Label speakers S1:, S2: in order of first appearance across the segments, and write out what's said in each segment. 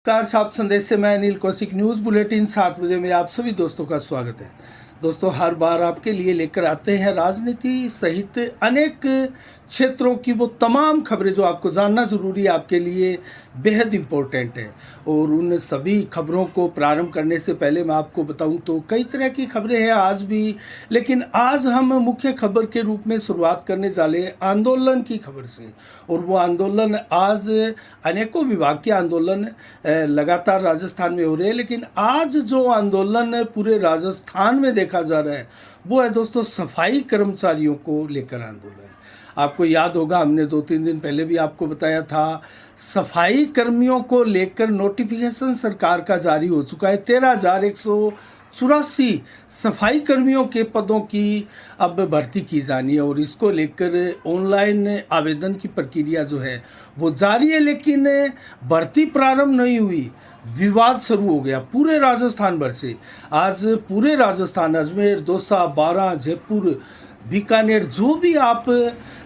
S1: Car साफ संदेश से मैं अनिल कौशिक न्यूज़ बुलेटिन 7 बजे में आप सभी दोस्तों का स्वागत है। दोस्तों, हर बार आपके लिए लेकर आते हैं राजनीति सहित अनेक क्षेत्रों की वो तमाम खबरें जो आपको जानना ज़रूरी है, आपके लिए बेहद इम्पोर्टेंट है। और उन सभी खबरों को प्रारंभ करने से पहले मैं आपको बताऊं तो कई तरह की खबरें हैं आज भी, लेकिन आज हम मुख्य खबर के रूप में शुरुआत करने वाले आंदोलन की खबर से। और वो आंदोलन आज अनेकों विभाग के आंदोलन लगातार राजस्थान में हो रहे हैं, लेकिन आज जो आंदोलन पूरे राजस्थान में देखा जा रहा है वो है दोस्तों सफाई कर्मचारियों को लेकर आंदोलन। आपको याद होगा, हमने 2-3 दिन पहले भी आपको बताया था, सफाई कर्मियों को लेकर नोटिफिकेशन सरकार का जारी हो चुका है। 13,184 सफाई कर्मियों के पदों की अब भर्ती की जानी है और इसको लेकर ऑनलाइन आवेदन की प्रक्रिया जो है वो जारी है, लेकिन भर्ती प्रारंभ नहीं हुई। विवाद शुरू हो गया पूरे राजस्थान भर से। आज पूरे राजस्थान, अजमेर, दौसा, बारां, जयपुर, बीकानेर, जो भी आप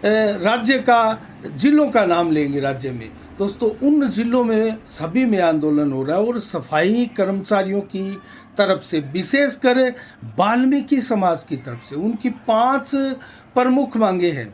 S1: राज्य का जिलों का नाम लेंगे राज्य में, दोस्तों उन जिलों में सभी में आंदोलन हो रहा है। और सफाई कर्मचारियों की तरफ से, विशेषकर वाल्मीकि समाज की तरफ से, उनकी 5 प्रमुख मांगे हैं।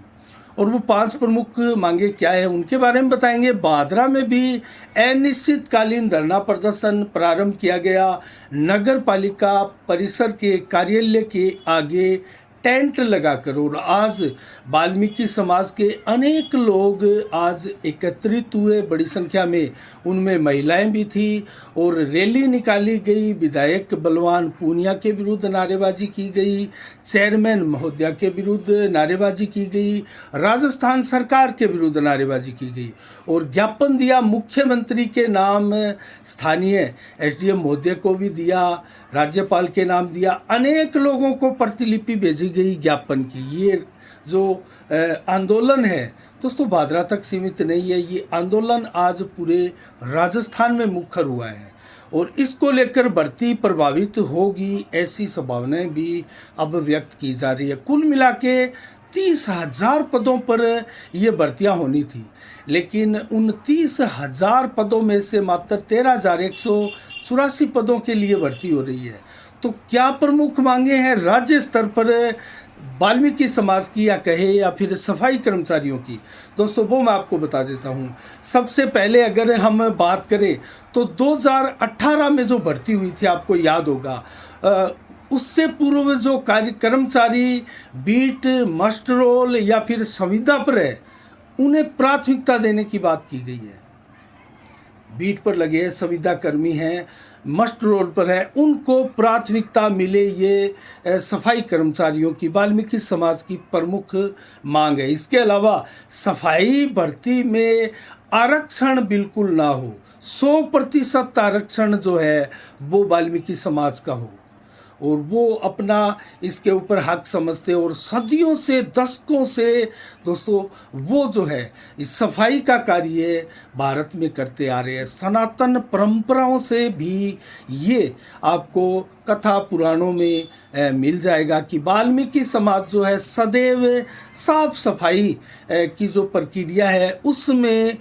S1: और वो 5 प्रमुख मांगे क्या है उनके बारे में बताएंगे। बादरा में भी अनिश्चितकालीन धरना प्रदर्शन प्रारंभ किया गया। नगर पालिका परिसर के कार्यालय के आगे टेंट लगाकर, और आज वाल्मीकि समाज के अनेक लोग आज एकत्रित हुए बड़ी संख्या में, उनमें महिलाएं भी थी। और रैली निकाली गई। विधायक बलवान पूनिया के विरुद्ध नारेबाजी की गई, चेयरमैन महोदया के विरुद्ध नारेबाजी की गई, राजस्थान सरकार के विरुद्ध नारेबाजी की गई और ज्ञापन दिया मुख्यमंत्री के नाम, स्थानीय एसडीएम महोदय को भी दिया, राज्यपाल के नाम दिया, अनेक लोगों को प्रतिलिपि भेजी गई ज्ञापन की। ये जो आंदोलन है दोस्तों भादरा तक सीमित नहीं है, ये आंदोलन आज पूरे राजस्थान में मुखर हुआ है और इसको लेकर भर्ती प्रभावित होगी ऐसी संभावनाएं भी अब व्यक्त की जा रही है। कुल मिला के 30,000 पदों पर ये भर्तियां होनी थी, लेकिन उन 30,000 पदों में से मात्र 13,184 पदों के लिए भर्ती हो रही है। तो क्या प्रमुख मांगे हैं राज्य स्तर पर वाल्मीकि समाज की, या कहे या फिर सफाई कर्मचारियों की, दोस्तों वो मैं आपको बता देता हूँ। सबसे पहले अगर हम बात करें तो 2018 में जो भर्ती हुई थी, आपको याद होगा, उससे पूर्व जो कर्मचारी बीट, मस्ट रोल या फिर संविदा पर है, उन्हें प्राथमिकता देने की बात की गई है। बीट पर लगे संविदा कर्मी हैं, मस्ट रोल पर है, उनको प्राथमिकता मिले, ये सफाई कर्मचारियों की वाल्मीकि समाज की प्रमुख मांग है। इसके अलावा सफाई भर्ती में आरक्षण बिल्कुल ना हो, 100% आरक्षण जो है वो वाल्मीकि समाज का हो और वो अपना इसके ऊपर हक समझते, और सदियों से, दशकों से दोस्तों वो जो है इस सफाई का कार्य भारत में करते आ रहे हैं। सनातन परंपराओं से भी ये आपको कथा पुराणों में मिल जाएगा कि वाल्मीकि समाज जो है सदैव साफ सफाई की जो प्रक्रिया है उसमें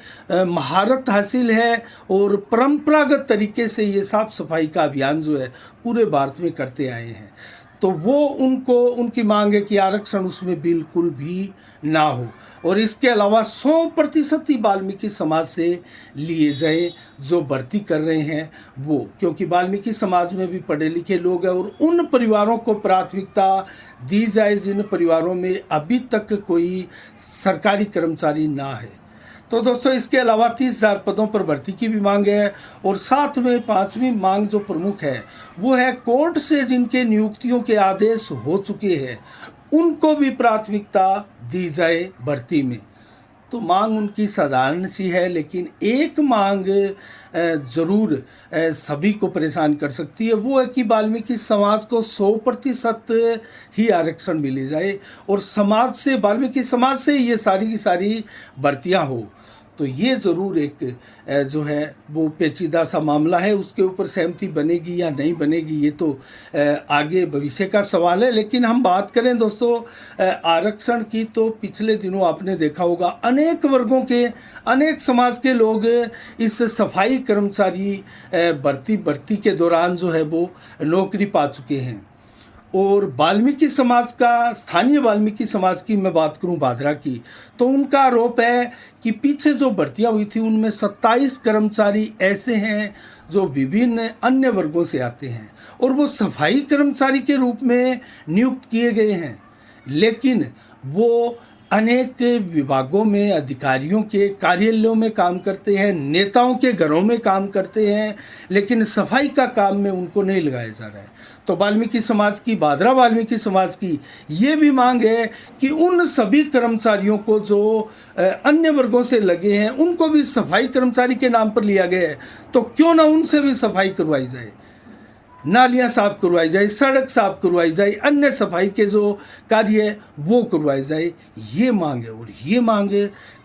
S1: महारत हासिल है और परंपरागत तरीके से ये साफ सफाई का अभियान जो है पूरे भारत में करते आए हैं। तो वो उनकी मांग है कि आरक्षण उसमें बिल्कुल भी ना हो और इसके अलावा 100% ही वाल्मीकि समाज से लिए जाए जो भर्ती कर रहे हैं वो, क्योंकि वाल्मीकि समाज में भी पढ़े लिखे लोग हैं और उन परिवारों को प्राथमिकता दी जाए जिन परिवारों में अभी तक कोई सरकारी कर्मचारी ना है। तो दोस्तों इसके अलावा 30,000 पदों पर भर्ती की भी मांग है और साथ में 5वीं मांग जो प्रमुख है वो है कोर्ट से जिनके नियुक्तियों के आदेश हो चुके हैं उनको भी प्राथमिकता दी जाए भर्ती में। तो मांग उनकी साधारण सी है, लेकिन एक मांग जरूर सभी को परेशान कर सकती है, वो है कि वाल्मीकि समाज को 100% ही आरक्षण मिले जाए और समाज से, वाल्मीकि समाज से ये सारी की सारी भर्तियां हो। तो ये ज़रूर एक जो है वो पेचीदा सा मामला है। उसके ऊपर सहमति बनेगी या नहीं बनेगी ये तो आगे भविष्य का सवाल है। लेकिन हम बात करें दोस्तों आरक्षण की, तो पिछले दिनों आपने देखा होगा अनेक वर्गों के, अनेक समाज के लोग इस सफाई कर्मचारी भर्ती के दौरान जो है वो नौकरी पा चुके हैं। और वाल्मीकि समाज का, स्थानीय वाल्मीकि समाज की मैं बात करूं भादरा की, तो उनका आरोप है कि पीछे जो भर्तियां हुई थी उनमें 27 कर्मचारी ऐसे हैं जो विभिन्न अन्य वर्गों से आते हैं और वो सफाई कर्मचारी के रूप में नियुक्त किए गए हैं। लेकिन वो अनेक विभागों में अधिकारियों के कार्यालयों में काम करते हैं, नेताओं के घरों में काम करते हैं, लेकिन सफाई का काम में उनको नहीं लगाया जा रहा है। तो वाल्मीकि समाज की, भादरा वाल्मीकि समाज की ये भी मांग है कि उन सभी कर्मचारियों को जो अन्य वर्गों से लगे हैं उनको भी सफाई कर्मचारी के नाम पर लिया गया है, तो क्यों ना उनसे भी सफाई करवाई जाए, नालियां साफ करवाई जाए, सड़क साफ करवाई जाए, अन्य सफाई के जो कार्य है वो करवाए जाए। ये मांग है और ये मांग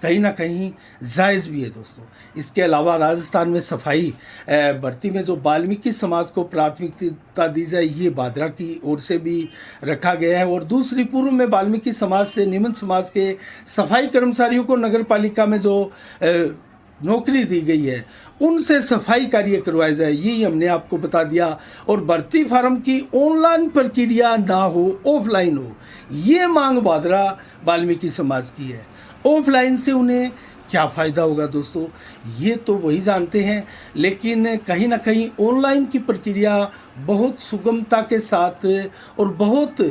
S1: कहीं ना कहीं जायज़ भी है दोस्तों। इसके अलावा राजस्थान में सफाई भर्ती में जो वाल्मीकि समाज को प्राथमिकता दी जाए, ये भादरा की ओर से भी रखा गया है। और दूसरी, पूर्व में वाल्मीकि समाज से निम्न समाज के सफाई कर्मचारियों को नगर पालिका में जो नौकरी दी गई है उनसे सफाई कार्य करवाया जाए, यही हमने आपको बता दिया। और भर्ती फार्म की ऑनलाइन प्रक्रिया ना हो, ऑफलाइन हो, ये मांग भादरा वाल्मीकि समाज की है। ऑफलाइन से उन्हें क्या फ़ायदा होगा दोस्तों, ये तो वही जानते हैं। लेकिन कहीं ना कहीं ऑनलाइन की प्रक्रिया बहुत सुगमता के साथ और बहुत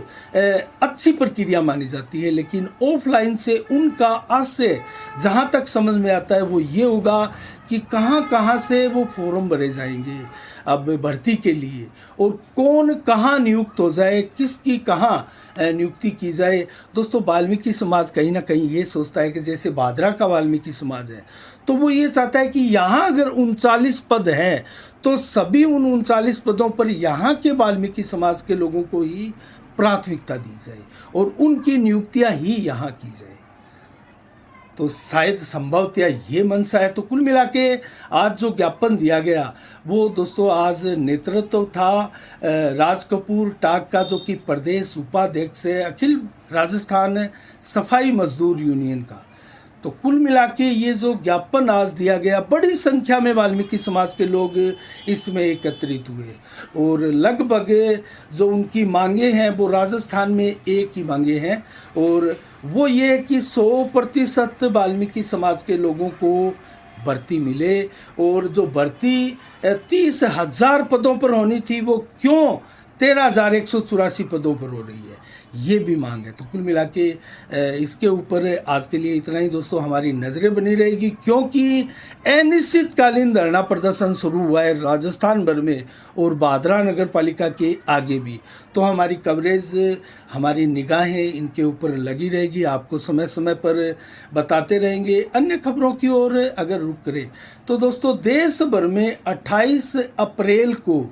S1: अच्छी प्रक्रिया मानी जाती है। लेकिन ऑफलाइन से उनका आज से जहाँ तक समझ में आता है वो ये होगा कि कहाँ कहाँ से वो फॉर्म भरे जाएंगे अब भर्ती के लिए, और कौन कहाँ नियुक्त हो जाए, किसकी कहाँ नियुक्ति की जाए। दोस्तों वाल्मीकि समाज कहीं ना कहीं ये सोचता है कि जैसे भादरा का वाल्मीकि समाज है तो वो ये चाहता है कि यहाँ अगर 39 पद हैं तो सभी उन 39 पदों पर यहाँ के वाल्मीकि समाज के लोगों को ही प्राथमिकता दी जाए और उनकी नियुक्तियाँ ही यहाँ की जाए। तो शायद संभवतया ये मंशा है। तो कुल मिला के आज जो ज्ञापन दिया गया वो दोस्तों, आज नेतृत्व था राज कपूर टाक का, जो कि प्रदेश उपाध्यक्ष है अखिल राजस्थान सफाई मजदूर यूनियन का। तो कुल मिला के ये जो ज्ञापन आज दिया गया, बड़ी संख्या में वाल्मीकि समाज के लोग इसमें एकत्रित हुए और लगभग जो उनकी मांगे हैं वो राजस्थान में एक ही मांगे हैं, और वो ये कि 100% वाल्मीकि समाज के लोगों को भर्ती मिले। और जो भर्ती 30,000 पदों पर होनी थी वो क्यों 13,184 पदों पर हो रही है, ये भी मांग है। तो कुल मिला के इसके ऊपर आज के लिए इतना ही दोस्तों। हमारी नज़रें बनी रहेगी क्योंकि अनिश्चितकालीन धरना प्रदर्शन शुरू हुआ है राजस्थान भर में और भादरा नगर पालिका के आगे भी। तो हमारी कवरेज, हमारी निगाहें इनके ऊपर लगी रहेगी, आपको समय समय पर बताते रहेंगे। अन्य खबरों की ओर अगर रुख करें तो दोस्तों, देश भर में 28 अप्रैल को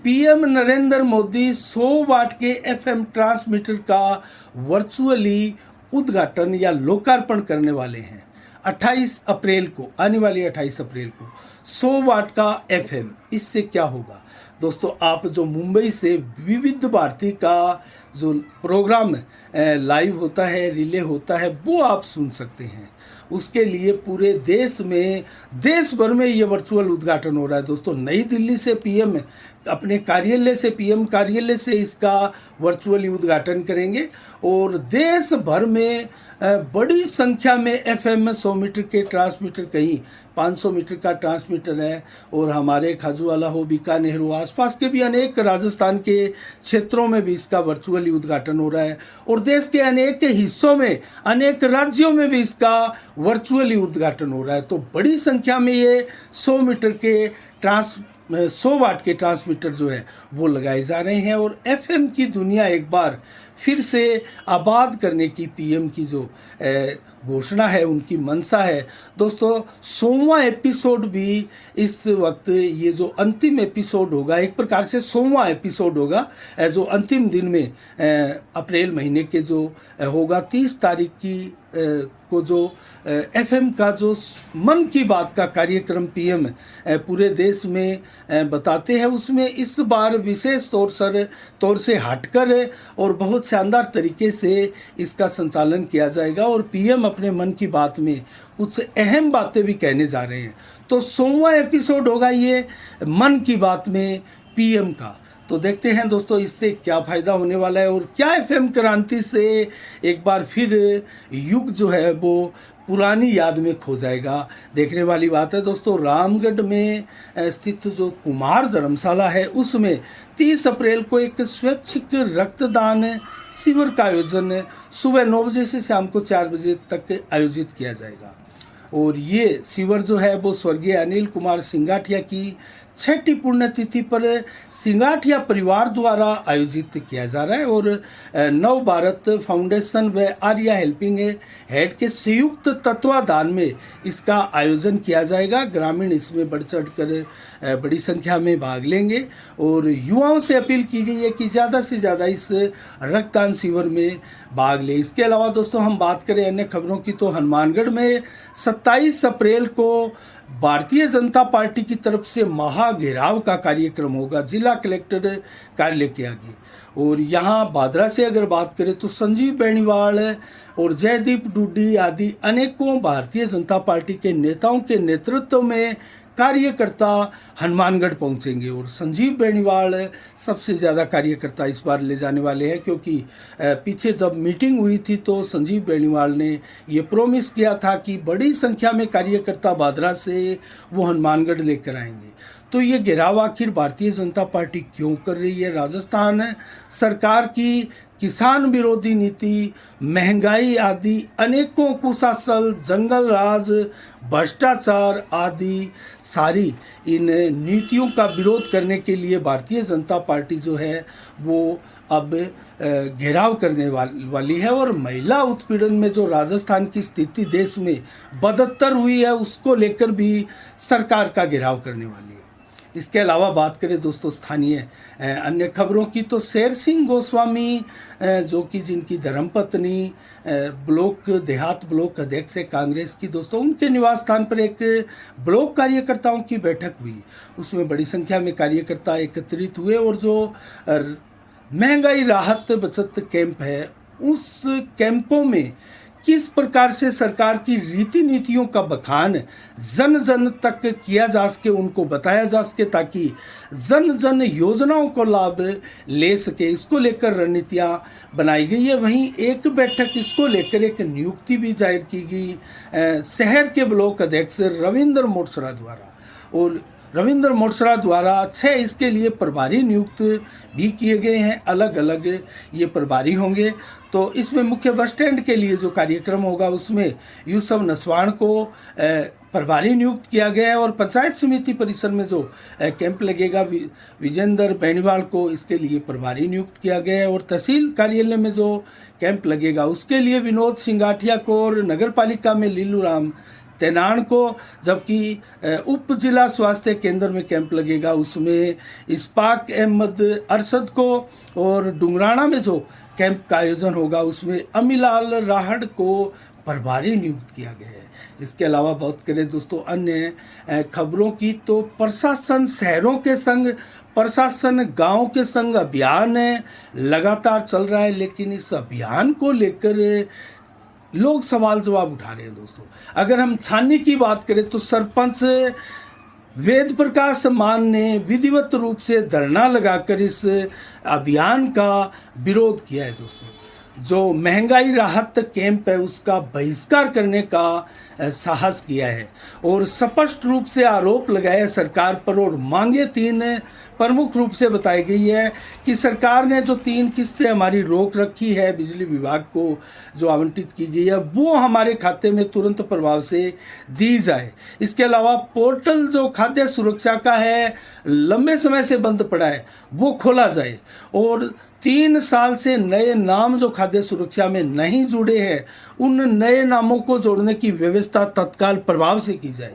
S1: पीएम नरेंद्र मोदी 100 वाट के एफएम ट्रांसमीटर का वर्चुअली उद्घाटन या लोकार्पण करने वाले हैं। 28 अप्रैल को, आने वाली 28 अप्रैल को 100 वाट का एफएम। इससे क्या होगा दोस्तों, आप जो मुंबई से विविध भारती का जो प्रोग्राम लाइव होता है, रिले होता है, वो आप सुन सकते हैं। उसके लिए पूरे देश में, देश भर में ये वर्चुअल उद्घाटन हो रहा है दोस्तों। नई दिल्ली से पीएम अपने कार्यालय से, पीएम कार्यालय से इसका वर्चुअली उद्घाटन करेंगे और देश भर में बड़ी संख्या में एफएम 100 मीटर के ट्रांसमीटर, कहीं 500 मीटर का ट्रांसमीटर है। और हमारे खाजूवाला हो, बीकानेर हो, आसपास के भी अनेक राजस्थान के क्षेत्रों में भी इसका वर्चुअली उद्घाटन हो रहा है और देश के अनेक हिस्सों में, अनेक राज्यों में भी इसका वर्चुअली उद्घाटन हो रहा है। तो बड़ी संख्या में ये 100 मीटर के 100 वाट के ट्रांसमीटर जो है वो लगाए जा रहे हैं और एफएम की दुनिया एक बार फिर से आबाद करने की पीएम की जो घोषणा है, उनकी मंशा है। दोस्तों 100वां एपिसोड भी इस वक्त, ये जो अंतिम एपिसोड होगा, एक प्रकार से 100वां एपिसोड होगा, जो अंतिम दिन में अप्रैल महीने के जो होगा 30 तारीख की को जो एफएम का जो मन की बात का कार्यक्रम पीएम पूरे देश में बताते हैं, उसमें इस बार विशेष तौर से हटकर और बहुत शानदार तरीके से इसका संचालन किया जाएगा और पीएम अपने मन की बात में कुछ अहम बातें भी कहने जा रहे हैं। तो 100वां एपिसोड होगा ये मन की बात में पीएम का। तो देखते हैं दोस्तों इससे क्या फ़ायदा होने वाला है और क्या एफएम क्रांति से एक बार फिर युग जो है वो पुरानी याद में खो जाएगा। देखने वाली बात है दोस्तों। रामगढ़ में स्थित जो कुमार धर्मशाला है, उसमें 30 अप्रैल को एक स्वैच्छिक रक्तदान शिविर का आयोजन सुबह 9 बजे से शाम को 4 बजे तक आयोजित किया जाएगा। और ये शिविर जो है वो स्वर्गीय अनिल कुमार सिंगाठिया की 6ठी पुण्यतिथि पर सिंगाठिया परिवार द्वारा आयोजित किया जा रहा है और नव भारत फाउंडेशन व आर्या हेल्पिंग हेड के संयुक्त तत्वाधान में इसका आयोजन किया जाएगा। ग्रामीण इसमें बढ़ चढ़ कर बड़ी संख्या में भाग लेंगे और युवाओं से अपील की गई है कि ज़्यादा से ज़्यादा इस रक्तदान शिविर में भाग ले। इसके अलावा दोस्तों हम बात करें अन्य खबरों की, तो हनुमानगढ़ में 27 अप्रैल को भारतीय जनता पार्टी की तरफ से महा घेराव का कार्यक्रम होगा जिला कलेक्टर कार्यालय के आगे। और यहाँ भादरा से अगर बात करें तो संजीव बेनीवाल और जयदीप डूडी आदि अनेकों भारतीय जनता पार्टी के नेताओं के नेतृत्व में कार्यकर्ता हनुमानगढ़ पहुंचेंगे और संजीव बेनीवाल सबसे ज़्यादा कार्यकर्ता इस बार ले जाने वाले हैं, क्योंकि पीछे जब मीटिंग हुई थी तो संजीव बेनीवाल ने ये प्रॉमिस किया था कि बड़ी संख्या में कार्यकर्ता भादरा से वो हनुमानगढ़ लेकर आएंगे। तो ये घेराव आखिर भारतीय जनता पार्टी क्यों कर रही है? राजस्थान सरकार की किसान विरोधी नीति, महंगाई आदि अनेकों कुशासन, जंगल राज, भ्रष्टाचार आदि सारी इन नीतियों का विरोध करने के लिए भारतीय जनता पार्टी जो है वो अब घेराव करने वाली है। और महिला उत्पीड़न में जो राजस्थान की स्थिति देश में बदतर हुई है, उसको लेकर भी सरकार का घेराव करने वाली है। इसके अलावा बात करें दोस्तों स्थानीय अन्य खबरों की, तो शेर सिंह गोस्वामी जो कि जिनकी धर्मपत्नी देहात ब्लॉक अध्यक्ष है कांग्रेस की दोस्तों, उनके निवास स्थान पर एक ब्लॉक कार्यकर्ताओं की बैठक हुई। उसमें बड़ी संख्या में कार्यकर्ता एकत्रित हुए और जो महंगाई राहत बचत कैंप है, उस कैंपों में किस प्रकार से सरकार की रीति नीतियों का बखान जन जन तक किया जा सके, उनको बताया जा सके, ताकि जन जन योजनाओं को लाभ ले सके, इसको लेकर रणनीतियाँ बनाई गई है। वहीं एक बैठक इसको लेकर एक नियुक्ति भी जाहिर की गई शहर के ब्लॉक अध्यक्ष रविंद्र मोटसरा द्वारा, और रविंद्र मोटसरा द्वारा 6 इसके लिए प्रभारी नियुक्त भी किए गए हैं। अलग अलग ये प्रभारी होंगे। तो इसमें मुख्य बस स्टैंड के लिए जो कार्यक्रम होगा उसमें यूसुफ नसवान को प्रभारी नियुक्त किया गया है और पंचायत समिति परिसर में जो कैंप लगेगा विजेंद्र बेनीवाल को इसके लिए प्रभारी नियुक्त किया गया है। और तहसील कार्यालय में जो कैंप लगेगा उसके लिए विनोद सिंगाठिया को और नगर पालिका में लीलू राम तेनान को, जबकि उप जिला स्वास्थ्य केंद्र में कैंप लगेगा उसमें इस्पाक अहमद अरशद को, और डुंगराना में जो कैंप का आयोजन होगा उसमें अमीलाल राहड़ को प्रभारी नियुक्त किया गया है। इसके अलावा बात करें दोस्तों अन्य खबरों की, तो प्रशासन शहरों के संग प्रशासन गांव के संग अभियान लगातार चल रहा है, लेकिन इस अभियान को लेकर लोग सवाल जवाब उठा रहे हैं दोस्तों। अगर हम छाननी की बात करें तो सरपंच वेद प्रकाश मान ने विधिवत रूप से धरना लगाकर इस अभियान का विरोध किया है दोस्तों। जो महंगाई राहत कैंप है उसका बहिष्कार करने का साहस किया है और स्पष्ट रूप से आरोप लगाया सरकार पर और मांगे 3 प्रमुख रूप से बताई गई है कि सरकार ने जो 3 किस्तें हमारी रोक रखी है बिजली विभाग को जो आवंटित की गई है वो हमारे खाते में तुरंत प्रभाव से दी जाए। इसके अलावा पोर्टल जो खाद्य सुरक्षा का है लंबे समय से बंद पड़ा है वो खोला जाए और 3 साल से नए नाम जो खाद्य सुरक्षा में नहीं जुड़े हैं उन नए नामों को जोड़ने की व्यवस्था तत्काल प्रभाव से की जाए।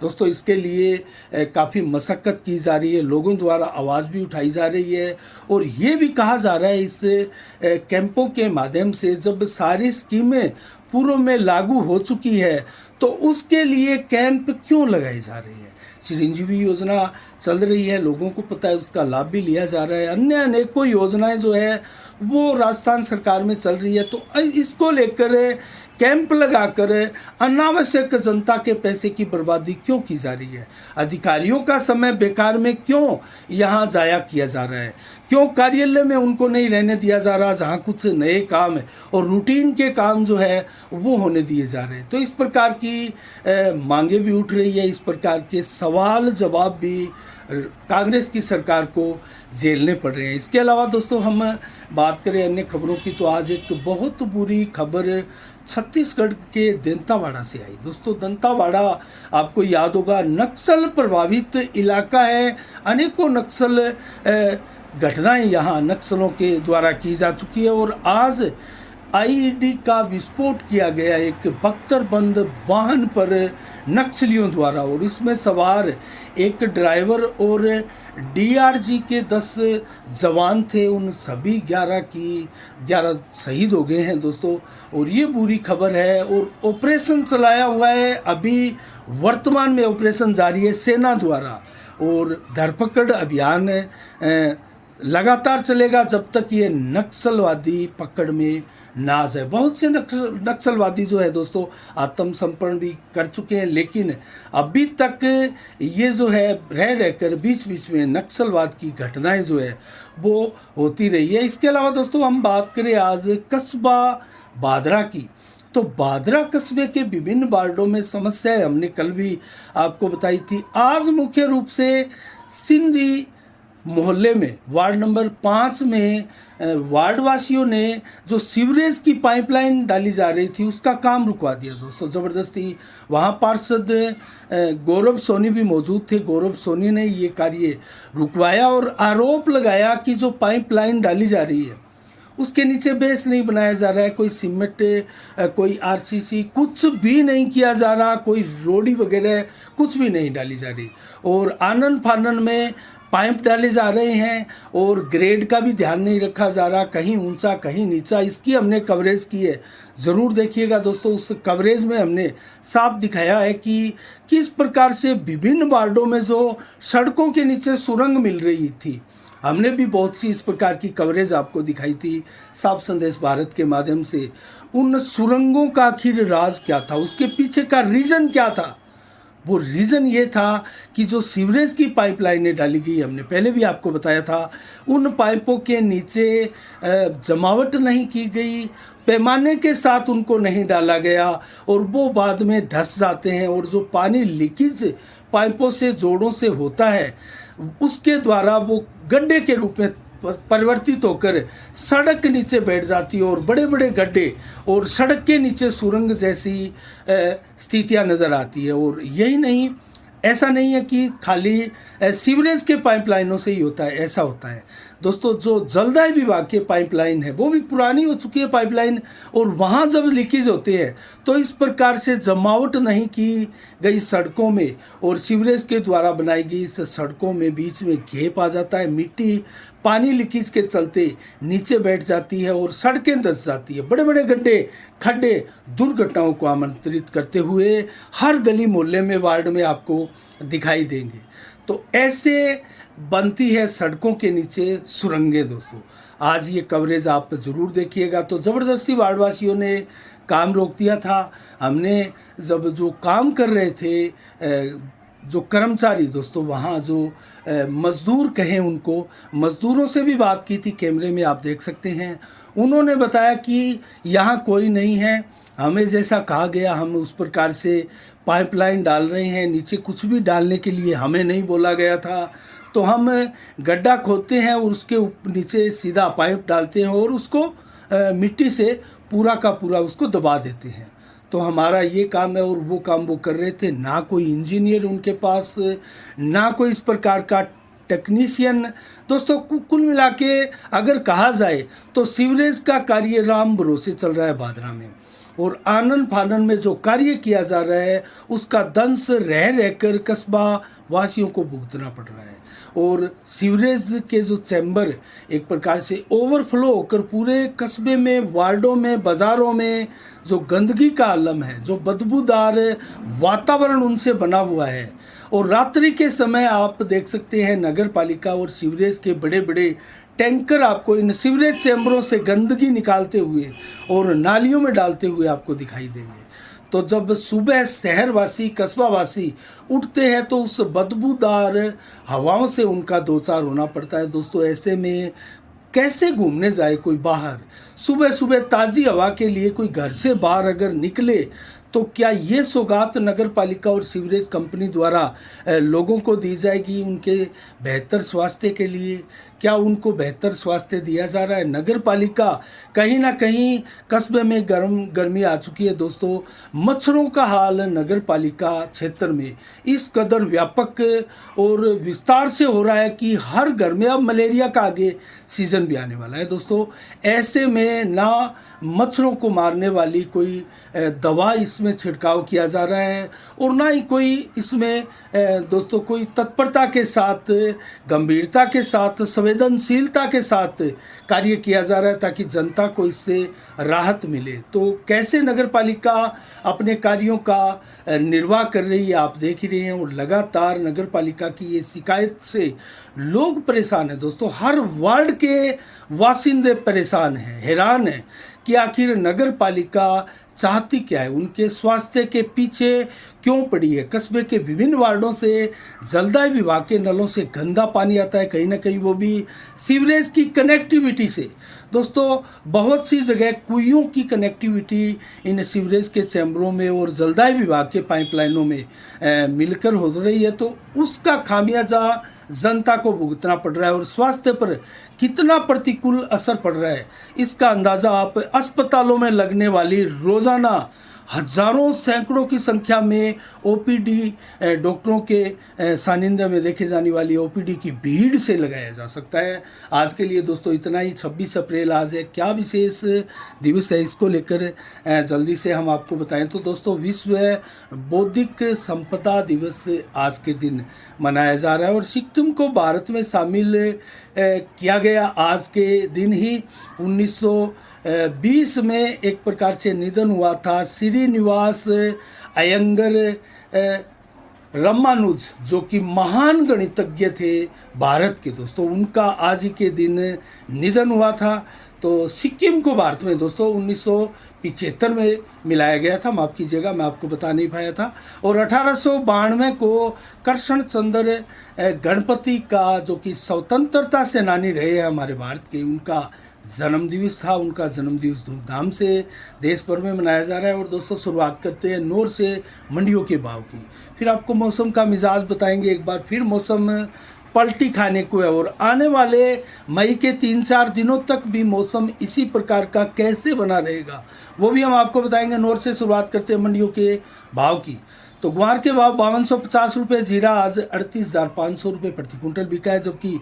S1: दोस्तों इसके लिए काफ़ी मशक्क़त की जा रही है, लोगों द्वारा आवाज़ भी उठाई जा रही है और ये भी कहा जा रहा है इस कैंपों के माध्यम से जब सारी स्कीमें पूर्व में लागू हो चुकी है तो उसके लिए कैंप क्यों लगाए जा रहे हैं। चिरंजीवी योजना चल रही है, लोगों को पता है, उसका लाभ भी लिया जा रहा है। अन्य अनेकों योजनाएं जो है वो राजस्थान सरकार में चल रही है, तो इसको लेकर कैंप लगाकर अनावश्यक जनता के पैसे की बर्बादी क्यों की जा रही है। अधिकारियों का समय बेकार में क्यों यहाँ जाया किया जा रहा है, क्यों कार्यालय में उनको नहीं रहने दिया जा रहा जहाँ कुछ नए काम है और रूटीन के काम जो है वो होने दिए जा रहे हैं। तो इस प्रकार की मांगे भी उठ रही है, इस प्रकार के सवाल जवाब भी कांग्रेस की सरकार को झेलने पड़ रहे हैं। इसके अलावा दोस्तों हम बात करें अन्य खबरों की तो आज एक बहुत बुरी खबर छत्तीसगढ़ के दंतेवाड़ा से आई। दोस्तों दंतेवाड़ा आपको याद होगा नक्सल प्रभावित इलाका है, अनेकों नक्सल घटनाएं यहाँ नक्सलों के द्वारा की जा चुकी है और आज आईईडी का विस्फोट किया गया एक बख्तरबंद वाहन पर नक्सलियों द्वारा और इसमें सवार एक ड्राइवर और डीआरजी के 10 जवान थे। उन सभी 11 शहीद हो गए हैं दोस्तों और ये बुरी खबर है और ऑपरेशन चलाया हुआ है, अभी वर्तमान में ऑपरेशन जारी है सेना द्वारा और धरपकड़ अभियान लगातार चलेगा जब तक ये नक्सलवादी पकड़ में ना आ जाए। बहुत से नक्सलवादी जो है दोस्तों आत्मसमर्पण भी कर चुके हैं, लेकिन अभी तक ये जो है रहकर बीच बीच में नक्सलवाद की घटनाएं जो है वो होती रही है। इसके अलावा दोस्तों हम बात करें आज कस्बा बादरा की, तो बादरा कस्बे के विभिन्न वार्डों में समस्याएं हमने कल भी आपको बताई थी। आज मुख्य रूप से सिंधी मोहल्ले में वार्ड नंबर 5 में वार्डवासियों ने जो सीवरेज की पाइपलाइन डाली जा रही थी उसका काम रुकवा दिया दोस्तों ज़बरदस्ती। वहाँ पार्षद गौरव सोनी भी मौजूद थे, गौरव सोनी ने ये कार्य रुकवाया और आरोप लगाया कि जो पाइपलाइन डाली जा रही है उसके नीचे बेस नहीं बनाया जा रहा है, कोई सीमेंट कोई आरसीसी कुछ भी नहीं किया जा रहा, कोई रोडी वगैरह कुछ भी नहीं डाली जा रही और आनन फानन में पाइप डाले जा रहे हैं और ग्रेड का भी ध्यान नहीं रखा जा रहा, कहीं ऊंचा कहीं नीचा। इसकी हमने कवरेज की है, ज़रूर देखिएगा दोस्तों। उस कवरेज में हमने साफ दिखाया है कि किस प्रकार से विभिन्न वार्डों में जो सड़कों के नीचे सुरंग मिल रही थी, हमने भी बहुत सी इस प्रकार की कवरेज आपको दिखाई थी साफ संदेश भारत के माध्यम से। उन सुरंगों का आखिर राज क्या था, उसके पीछे का रीज़न क्या था। वो रीज़न ये था कि जो सीवरेज की पाइपलाइनें डाली गई, हमने पहले भी आपको बताया था, उन पाइपों के नीचे जमावट नहीं की गई, पैमाने के साथ उनको नहीं डाला गया और वो बाद में धंस जाते हैं और जो पानी लीकेज पाइपों से जोड़ों से होता है उसके द्वारा वो गड्ढे के रूप में परिवर्तित होकर सड़क के नीचे बैठ जाती है और बड़े बड़े गड्ढे और सड़क के नीचे सुरंग जैसी स्थितियां नज़र आती है। और यही नहीं, ऐसा नहीं है कि खाली सीवरेज के पाइपलाइनों से ही होता है, ऐसा होता है दोस्तों। जो जलदाय विभाग के पाइपलाइन है वो भी पुरानी हो चुकी है पाइपलाइन और वहाँ जब लीकेज होते हैं तो इस प्रकार से जमावट नहीं की गई सड़कों में और सीवरेज के द्वारा बनाई गई इस सड़कों में बीच में घेप आ जाता है, मिट्टी पानी लीकेज के चलते नीचे बैठ जाती है और सड़कें धंस जाती है। बड़े बड़े गड्ढे खड्डे दुर्घटनाओं को आमंत्रित करते हुए हर गली मोहल्ले में वार्ड में आपको दिखाई देंगे। तो ऐसे बनती है सड़कों के नीचे सुरंगें दोस्तों। आज ये कवरेज आप ज़रूर देखिएगा। तो ज़बरदस्ती वार्डवासियों ने काम रोक दिया था। हमने जब जो काम कर रहे थे जो कर्मचारी दोस्तों, वहाँ जो मज़दूर कहें उनको, मज़दूरों से भी बात की थी, कैमरे में आप देख सकते हैं। उन्होंने बताया कि यहाँ कोई नहीं है, हमें जैसा कहा गया हम उस प्रकार से पाइपलाइन डाल रहे हैं। नीचे कुछ भी डालने के लिए हमें नहीं बोला गया था, तो हम गड्ढा खोदते हैं और उसके नीचे सीधा पाइप डालते हैं और उसको मिट्टी से पूरा का पूरा उसको दबा देते हैं। तो हमारा ये काम है और वो काम वो कर रहे थे। ना कोई इंजीनियर उनके पास, ना कोई इस प्रकार का टेक्नीशियन। दोस्तों कुल मिला के अगर कहा जाए तो सीवरेज का कार्य राम भरोसे चल रहा है बादरा में, और आनन फानन में जो कार्य किया जा रहा है उसका दंश रह रहकर कस्बा वासियों को भुगतना पड़ रहा है। और सीवरेज के जो चैम्बर एक प्रकार से ओवरफ्लो होकर पूरे कस्बे में, वार्डों में, बाज़ारों में जो गंदगी का आलम है, जो बदबूदार वातावरण उनसे बना हुआ है। और रात्रि के समय आप देख सकते हैं नगर पालिका और सीवरेज के बड़े बड़े टैंकर आपको इन सीवरेज चैम्बरों से गंदगी निकालते हुए और नालियों में डालते हुए आपको दिखाई देंगे। तो जब सुबह शहरवासी, कस्बावासी उठते हैं तो उस बदबूदार हवाओं से उनका दो चार होना पड़ता है। दोस्तों ऐसे में कैसे घूमने जाए कोई बाहर? सुबह सुबह ताज़ी हवा के लिए कोई घर से बाहर अगर निकले तो क्या ये सौगात नगर पालिका और सीवरेज कंपनी द्वारा लोगों को दी जाएगी उनके बेहतर स्वास्थ्य के लिए? क्या उनको बेहतर स्वास्थ्य दिया जा रहा है? नगर पालिका कहीं ना कहीं कस्बे में गर्मी आ चुकी है। दोस्तों मच्छरों का हाल नगर पालिका क्षेत्र में इस कदर व्यापक और विस्तार से हो रहा है कि हर घर में अब मलेरिया का आगे सीज़न भी आने वाला है। दोस्तों ऐसे में ना मच्छरों को मारने वाली कोई दवा इसमें छिड़काव किया जा रहा है और ना ही कोई इसमें दोस्तों कोई तत्परता के साथ, गंभीरता के साथ, संवेदनशीलता के साथ कार्य किया जा रहा है ताकि जनता को इससे राहत मिले। तो कैसे नगर पालिका अपने कार्यों का निर्वाह कर रही है आप देख ही रहे हैं। और लगातार नगर पालिका की ये शिकायत से लोग परेशान हैं। दोस्तों हर वार्ड के वासिंदे परेशान हैं, हैरान हैं कि आखिर नगर पालिका चाहती क्या है, उनके स्वास्थ्य के पीछे क्यों पड़ी है। कस्बे के विभिन्न वार्डों से जलदाय विभाग के नलों से गंदा पानी आता है, कहीं ना कहीं वो भी सीवरेज की कनेक्टिविटी से। दोस्तों बहुत सी जगह कुइयों की कनेक्टिविटी इन सीवरेज के चैम्बरों में और जलदाय विभाग के पाइपलाइनों में मिलकर हो रही है, तो उसका खामियाजा जनता को भुगतना पड़ रहा है। और स्वास्थ्य पर कितना प्रतिकूल असर पड़ रहा है इसका अंदाज़ा आप अस्पतालों में लगने वाली रोज़ाना हजारों सैकड़ों की संख्या में ओपीडी डॉक्टरों के सानिध्य में देखे जाने वाली ओपीडी की भीड़ से लगाया जा सकता है। आज के लिए दोस्तों इतना ही। 26 अप्रैल आज है, क्या विशेष दिवस है इसको लेकर जल्दी से हम आपको बताएं तो दोस्तों विश्व बौद्धिक संपदा दिवस आज के दिन मनाया जा रहा है। और सिक्किम को भारत में शामिल किया गया आज के दिन ही। 1920 में एक प्रकार से निधन हुआ था श्रीनिवास अयंगर रामानुज, जो कि महान गणितज्ञ थे भारत के। दोस्तों उनका आज ही के दिन निधन हुआ था। तो सिक्किम को भारत में दोस्तों 1975 में मिलाया गया था, माफ़ कीजिएगा मैं आपको बता नहीं पाया था। और 1892 को कृष्ण चंद्र गणपति का, जो कि स्वतंत्रता सेनानी रहे हैं हमारे भारत के, उनका जन्मदिवस था। उनका जन्मदिवस धूमधाम से देश भर में मनाया जा रहा है। और दोस्तों शुरुआत करते हैं नोर से मंडियों के भाव की, फिर आपको मौसम का मिजाज बताएंगे। एक बार फिर मौसम पलटी खाने को है और आने वाले मई के 3-4 दिनों तक भी मौसम इसी प्रकार का कैसे बना रहेगा वो भी हम आपको बताएंगे। नोर से शुरुआत करते हैं मंडियों के भाव की। तो ग्वार के भाव 5250 रुपये, जीरा आज 38,500 रुपये प्रति कुंटल बिका है, जबकि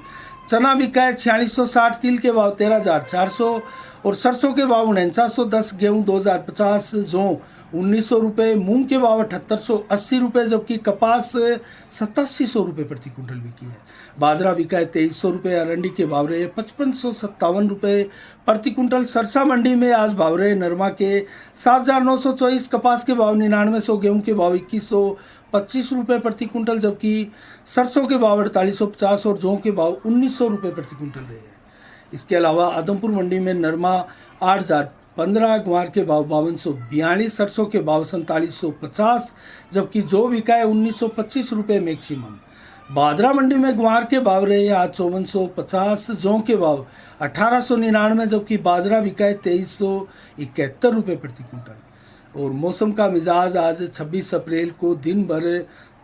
S1: चना बिका है 4660, तिल के भाव 13,400 और सरसों के भाव 4910, गेहूँ 2050, जौ 1900 रुपये, मूंग के भाव 7880 रुपये, जबकि कपास 8700 रुपये प्रति कुंटल बिकी है। बाजरा बिका है 2300 रुपये, अरंडी के भाव रहे 5557 रुपये प्रति कुंटल। सरसा मंडी में आज भाव रहे नरमा के 7924, कपास के भाव 9900, गेहूँ के भाव 2125 रुपये प्रति कुंटल, जबकि सरसों के भाव 4850 और जौ के भाव 1900 रुपये प्रति कुंटल रहे हैं। इसके अलावा आदमपुर मंडी में नरमा 8015, ग्वार के भाव 5242, सरसों के भाव 4750, जबकि जौ बिका है 1925 रुपये मैक्सिमम। बादरा मंडी में ग्वार के भाव रहे आज 5450, जौ के भाव 1899, जबकि बाजरा बिका है 2371 रुपये प्रति कुंटल। और मौसम का मिजाज आज 26 अप्रैल को दिन भर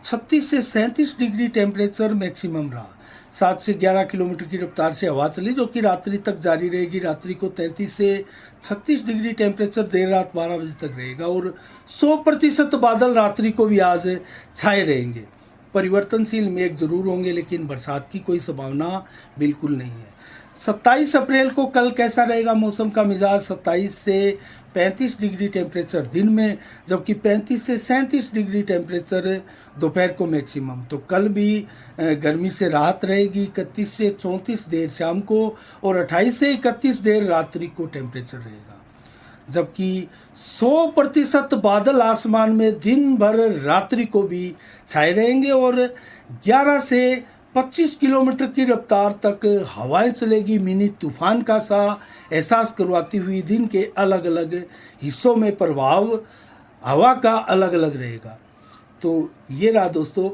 S1: 36 से 37 डिग्री टेम्परेचर मैक्सिमम रहा। 7 से 11 किलोमीटर की रफ्तार से हवा चली, जो कि रात्रि तक जारी रहेगी। रात्रि को 33 से 36 डिग्री टेम्परेचर देर रात 12 बजे तक रहेगा और 100% बादल रात्रि को भी आज छाए रहेंगे। परिवर्तनशील मेघ जरूर होंगे, लेकिन बरसात की कोई संभावना बिल्कुल नहीं है। 27 अप्रैल को कल कैसा रहेगा मौसम का मिजाज? 27 से 35 डिग्री टेम्परेचर दिन में, जबकि 35 से 37 डिग्री टेम्परेचर दोपहर को मैक्सिमम। तो कल भी गर्मी से राहत रहेगी। 31 से 34 देर शाम को और 28 से 31 देर रात्रि को टेम्परेचर रहेगा, जबकि 100% बादल आसमान में दिन भर रात्रि को भी छाए रहेंगे और 11 से 25 किलोमीटर की रफ्तार तक हवाएं चलेगी। मिनी तूफान का सा एहसास करवाती हुई दिन के अलग अलग हिस्सों में प्रभाव हवा का अलग अलग रहेगा। तो ये रहा दोस्तों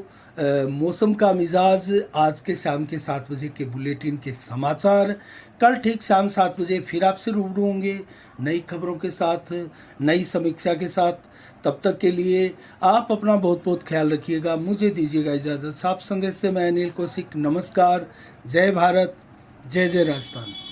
S1: मौसम का मिजाज आज के शाम के 7 बजे के बुलेटिन के समाचार। कल ठीक शाम 7 बजे फिर आपसे रूबरू होंगे नई खबरों के साथ, नई समीक्षा के साथ। तब तक के लिए आप अपना बहुत बहुत ख्याल रखिएगा। मुझे दीजिएगा इजाज़त। साफ संदेश से मैं अनिल कौशिक। नमस्कार। जय भारत, जय जय राजस्थान।